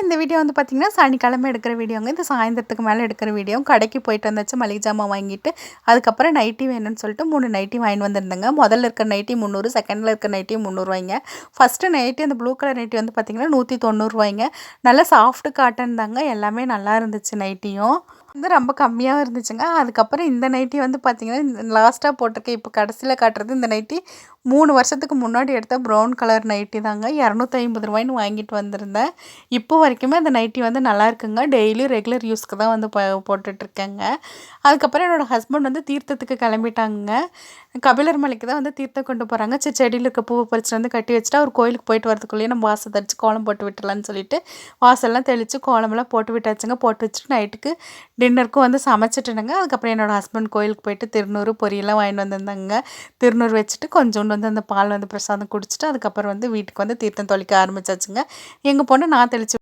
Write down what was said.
இந்த வீடியோ வந்து பார்த்தீங்கன்னா, சனிக்கிழமை எடுக்கிற வீடியோங்க. இது சாயந்தரத்துக்கு மேல எடுக்கிற வீடியோ. கடைக்கு போயிட்டு வந்தாச்சு மளிகை ஜாமான் வாங்கிட்டு, அதுக்கப்புறம் நைட்டி வேணும்னு சொல்லிட்டு 3 நைட்டி வாங்கிட்டு வந்திருந்தேங்க. முதல்ல இருக்கிற நைட்டி 300, செகண்டில் இருக்கிற நைட்டி 300 ஃபர்ஸ்ட்டு நைட்டி அந்த ப்ளூ கலர் நைட்டி வந்து பார்த்தீங்கன்னா, 190 நல்லா சாஃப்ட் காட்டன் தாங்க. எல்லாமே நல்லா இருந்துச்சு நைட்டியும். ரொம்ப கம்மியாவும் இருந்துச்சுங்க. அதுக்கப்புறம் இந்த நைட்டி வந்து பார்த்தீங்கன்னா, லாஸ்ட்டா போட்டிருக்கேன். இப்போ கடைசியில காட்டுறது இந்த நைட்டி 3 வருஷத்துக்கு முன்னாடி எடுத்த ப்ரவுன் கலர் நைட்டி தாங்க. ரூ. 250 வாங்கிட்டு வந்திருந்தேன். இப்போ வரைக்குமே அந்த நைட்டி வந்து நல்லா இருக்குங்க. டெய்லி ரெகுலர் யூஸ்க்கு தான் வந்து போட்டுட்ருக்கேங்க. அதுக்கப்புறம் என்னோடய ஹஸ்பண்ட் வந்து தீர்த்தத்துக்கு கிளம்பிட்டாங்கங்க. கபிலர் மலைக்கு தான் வந்து தீர்த்தம் கொண்டு போகிறாங்க. சரி செடியில் இருக்க பூவை பறிச்சுட்டு வந்து கட்டி வச்சுட்டு அவர் கோயிலுக்கு போயிட்டு வரதுக்குள்ளேயே நம்ம வாசல் தெளித்து கோலம் போட்டு விட்டுலான்னு சொல்லிட்டு வாசல்லாம் தெளித்து கோலமெல்லாம் போட்டு விட்டாச்சுங்க. போட்டு வச்சுட்டு நைட்டுக்கு டின்னருக்கும் வந்து சமைச்சிட்டுனுங்க. அதுக்கப்புறம் என்னோடய ஹஸ்பண்ட் கோயிலுக்கு போயிட்டு திருநூறு பொரியெல்லாம் வாங்கிட்டு வந்திருந்தாங்க. திருநூறு வச்சுட்டு கொஞ்சோண்டு வந்து அந்த பால் வந்து பிரசாதம் குடிச்சிட்டு அதுக்கப்புறம் வந்து வீட்டுக்கு வந்து தீர்த்தம் தொளிக்க ஆரம்பிச்சாச்சுங்க. எங்கள் பொண்ணு நான் தெளிச்சு